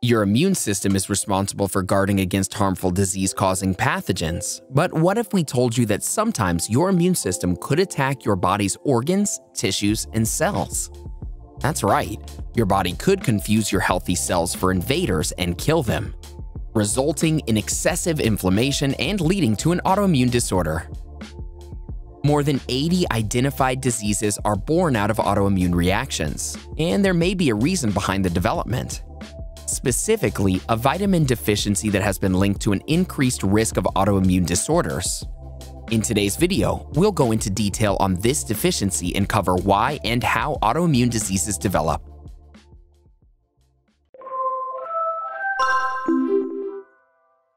Your immune system is responsible for guarding against harmful disease-causing pathogens. But what if we told you that sometimes your immune system could attack your body's organs, tissues, and cells? That's right, your body could confuse your healthy cells for invaders and kill them, resulting in excessive inflammation and leading to an autoimmune disorder. More than 80 identified diseases are born out of autoimmune reactions, and there may be a reason behind the development. Specifically, a vitamin deficiency that has been linked to an increased risk of autoimmune disorders. In today's video, we'll go into detail on this deficiency and cover why and how autoimmune diseases develop.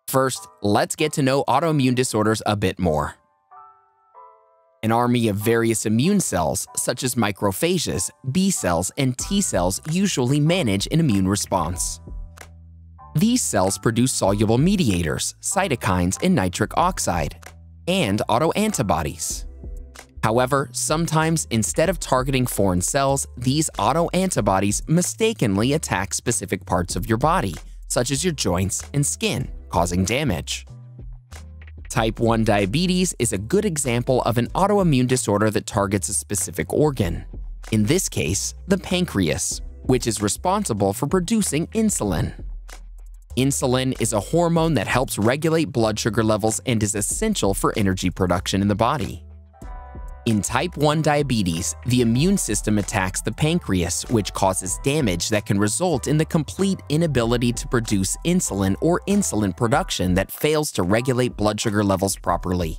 First, let's get to know autoimmune disorders a bit more. An army of various immune cells, such as macrophages, B cells, and T cells, usually manage an immune response. These cells produce soluble mediators, cytokines, and nitric oxide, and autoantibodies. However, sometimes instead of targeting foreign cells, these autoantibodies mistakenly attack specific parts of your body, such as your joints and skin, causing damage. Type 1 diabetes is a good example of an autoimmune disorder that targets a specific organ, in this case, the pancreas, which is responsible for producing insulin. Insulin is a hormone that helps regulate blood sugar levels and is essential for energy production in the body. In type 1 diabetes, the immune system attacks the pancreas, which causes damage that can result in the complete inability to produce insulin or insulin production that fails to regulate blood sugar levels properly.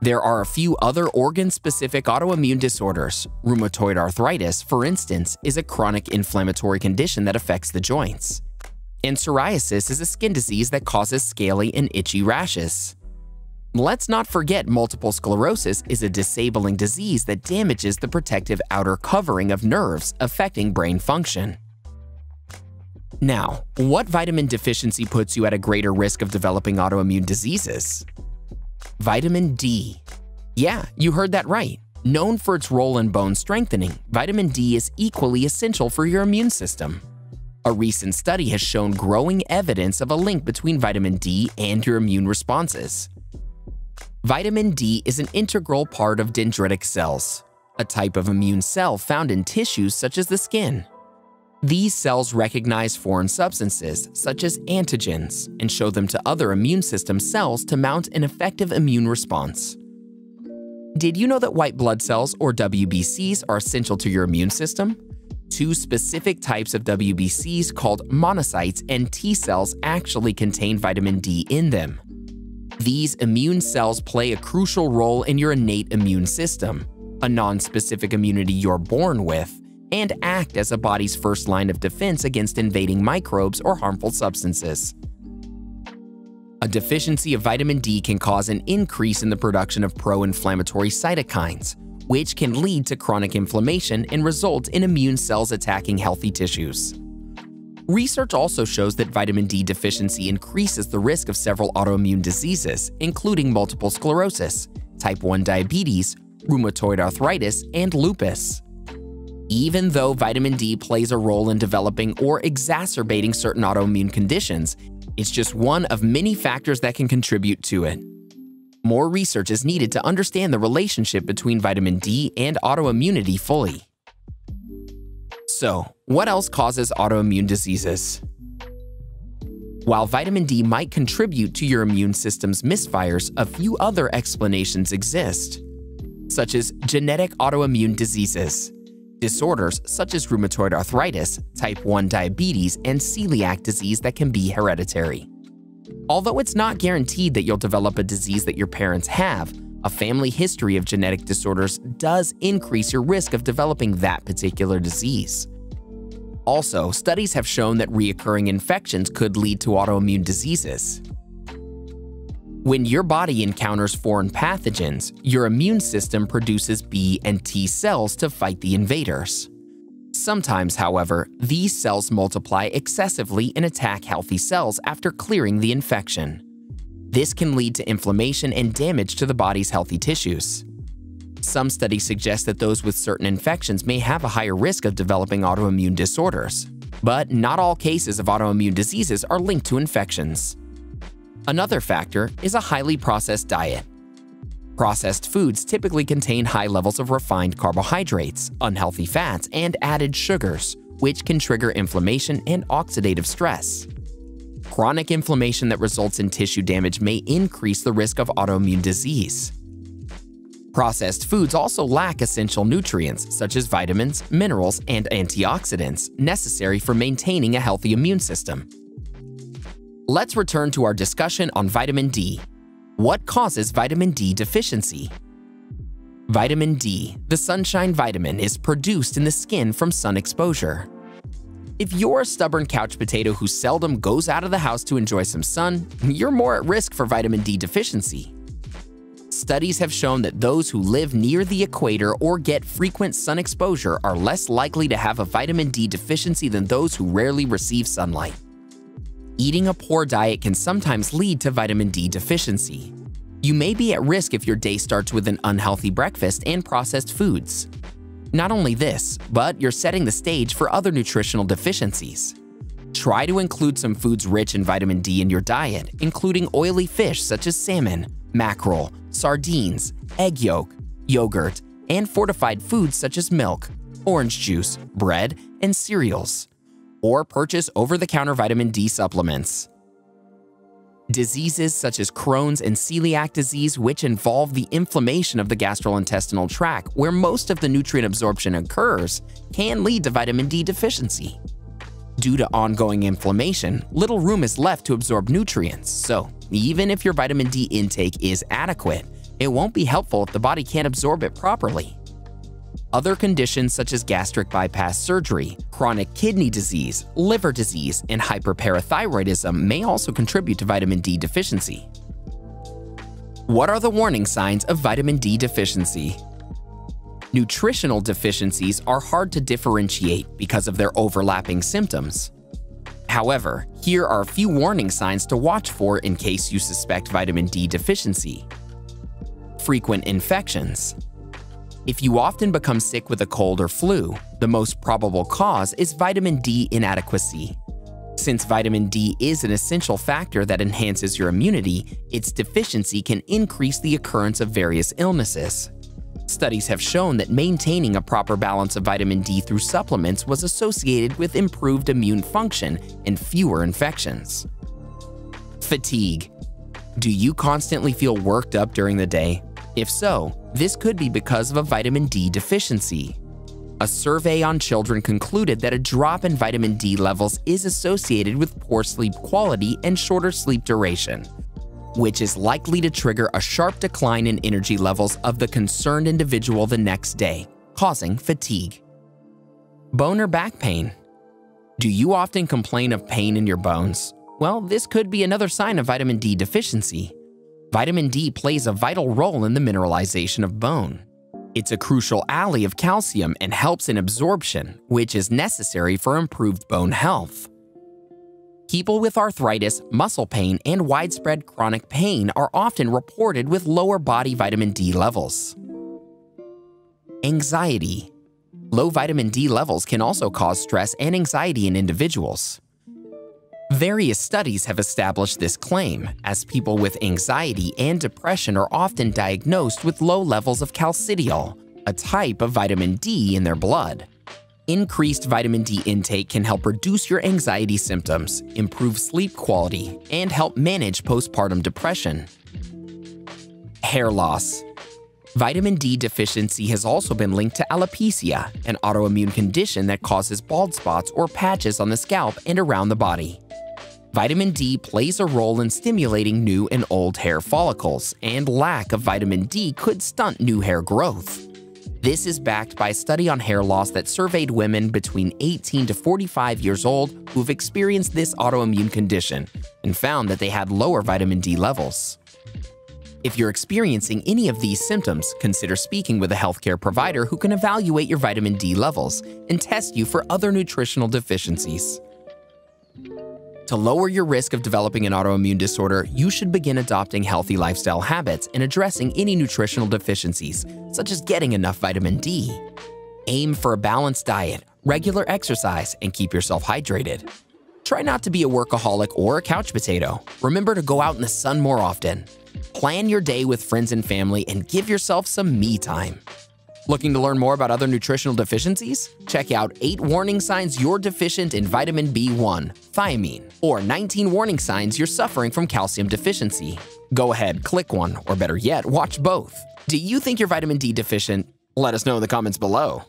There are a few other organ-specific autoimmune disorders. Rheumatoid arthritis, for instance, is a chronic inflammatory condition that affects the joints. And psoriasis is a skin disease that causes scaly and itchy rashes. Let's not forget multiple sclerosis is a disabling disease that damages the protective outer covering of nerves, affecting brain function. Now, what vitamin deficiency puts you at a greater risk of developing autoimmune diseases? Vitamin D. Yeah, you heard that right. Known for its role in bone strengthening, vitamin D is equally essential for your immune system. A recent study has shown growing evidence of a link between vitamin D and your immune responses. Vitamin D is an integral part of dendritic cells, a type of immune cell found in tissues such as the skin. These cells recognize foreign substances, such as antigens, and show them to other immune system cells to mount an effective immune response. Did you know that white blood cells, or WBCs, are essential to your immune system? Two specific types of WBCs called monocytes and T cells actually contain vitamin D in them. These immune cells play a crucial role in your innate immune system, a non-specific immunity you're born with, and act as a body's first line of defense against invading microbes or harmful substances. A deficiency of vitamin D can cause an increase in the production of pro-inflammatory cytokines, which can lead to chronic inflammation and result in immune cells attacking healthy tissues. Research also shows that vitamin D deficiency increases the risk of several autoimmune diseases, including multiple sclerosis, type 1 diabetes, rheumatoid arthritis, and lupus. Even though vitamin D plays a role in developing or exacerbating certain autoimmune conditions, it's just one of many factors that can contribute to it. More research is needed to understand the relationship between vitamin D and autoimmunity fully. So, what else causes autoimmune diseases? While vitamin D might contribute to your immune system's misfires, a few other explanations exist, such as genetic autoimmune diseases, disorders such as rheumatoid arthritis, type 1 diabetes, and celiac disease that can be hereditary. Although it's not guaranteed that you'll develop a disease that your parents have, a family history of genetic disorders does increase your risk of developing that particular disease. Also, studies have shown that recurring infections could lead to autoimmune diseases. When your body encounters foreign pathogens, your immune system produces B and T cells to fight the invaders. Sometimes, however, these cells multiply excessively and attack healthy cells after clearing the infection. This can lead to inflammation and damage to the body's healthy tissues. Some studies suggest that those with certain infections may have a higher risk of developing autoimmune disorders. But not all cases of autoimmune diseases are linked to infections. Another factor is a highly processed diet. Processed foods typically contain high levels of refined carbohydrates, unhealthy fats, and added sugars, which can trigger inflammation and oxidative stress. Chronic inflammation that results in tissue damage may increase the risk of autoimmune disease. Processed foods also lack essential nutrients such as vitamins, minerals, and antioxidants necessary for maintaining a healthy immune system. Let's return to our discussion on vitamin D. What causes vitamin D deficiency? Vitamin D, the sunshine vitamin, is produced in the skin from sun exposure. If you're a stubborn couch potato who seldom goes out of the house to enjoy some sun, you're more at risk for vitamin D deficiency. Studies have shown that those who live near the equator or get frequent sun exposure are less likely to have a vitamin D deficiency than those who rarely receive sunlight. Eating a poor diet can sometimes lead to vitamin D deficiency. You may be at risk if your day starts with an unhealthy breakfast and processed foods. Not only this, but you're setting the stage for other nutritional deficiencies. Try to include some foods rich in vitamin D in your diet, including oily fish such as salmon, mackerel, sardines, egg yolk, yogurt, and fortified foods such as milk, orange juice, bread, and cereals. Or purchase over-the-counter vitamin D supplements. Diseases such as Crohn's and celiac disease, which involve the inflammation of the gastrointestinal tract where most of the nutrient absorption occurs, can lead to vitamin D deficiency. Due to ongoing inflammation, little room is left to absorb nutrients, so even if your vitamin D intake is adequate, it won't be helpful if the body can't absorb it properly. Other conditions such as gastric bypass surgery, chronic kidney disease, liver disease, and hyperparathyroidism may also contribute to vitamin D deficiency. What are the warning signs of vitamin D deficiency? Nutritional deficiencies are hard to differentiate because of their overlapping symptoms. However, here are a few warning signs to watch for in case you suspect vitamin D deficiency. Frequent infections. If you often become sick with a cold or flu, the most probable cause is vitamin D inadequacy. Since vitamin D is an essential factor that enhances your immunity, its deficiency can increase the occurrence of various illnesses. Studies have shown that maintaining a proper balance of vitamin D through supplements was associated with improved immune function and fewer infections. Fatigue. Do you constantly feel worked up during the day? If so, this could be because of a vitamin D deficiency. A survey on children concluded that a drop in vitamin D levels is associated with poor sleep quality and shorter sleep duration, which is likely to trigger a sharp decline in energy levels of the concerned individual the next day, causing fatigue. Bone or back pain. Do you often complain of pain in your bones? Well, this could be another sign of vitamin D deficiency. Vitamin D plays a vital role in the mineralization of bone. It's a crucial ally of calcium and helps in absorption, which is necessary for improved bone health. People with arthritis, muscle pain, and widespread chronic pain are often reported with lower body vitamin D levels. Anxiety. Low vitamin D levels can also cause stress and anxiety in individuals. Various studies have established this claim, as people with anxiety and depression are often diagnosed with low levels of calcidiol, a type of vitamin D in their blood. Increased vitamin D intake can help reduce your anxiety symptoms, improve sleep quality, and help manage postpartum depression. Hair loss. Vitamin D deficiency has also been linked to alopecia, an autoimmune condition that causes bald spots or patches on the scalp and around the body. Vitamin D plays a role in stimulating new and old hair follicles, and lack of vitamin D could stunt new hair growth. This is backed by a study on hair loss that surveyed women between 18 to 45 years old who've experienced this autoimmune condition and found that they had lower vitamin D levels. If you're experiencing any of these symptoms, consider speaking with a healthcare provider who can evaluate your vitamin D levels and test you for other nutritional deficiencies. To lower your risk of developing an autoimmune disorder, you should begin adopting healthy lifestyle habits and addressing any nutritional deficiencies, such as getting enough vitamin D. Aim for a balanced diet, regular exercise, and keep yourself hydrated. Try not to be a workaholic or a couch potato. Remember to go out in the sun more often. Plan your day with friends and family and give yourself some me time. Looking to learn more about other nutritional deficiencies? Check out 8 warning signs you're deficient in vitamin B1, thiamine, or 19 warning signs you're suffering from calcium deficiency. Go ahead, click one, or better yet, watch both. Do you think you're vitamin D deficient? Let us know in the comments below.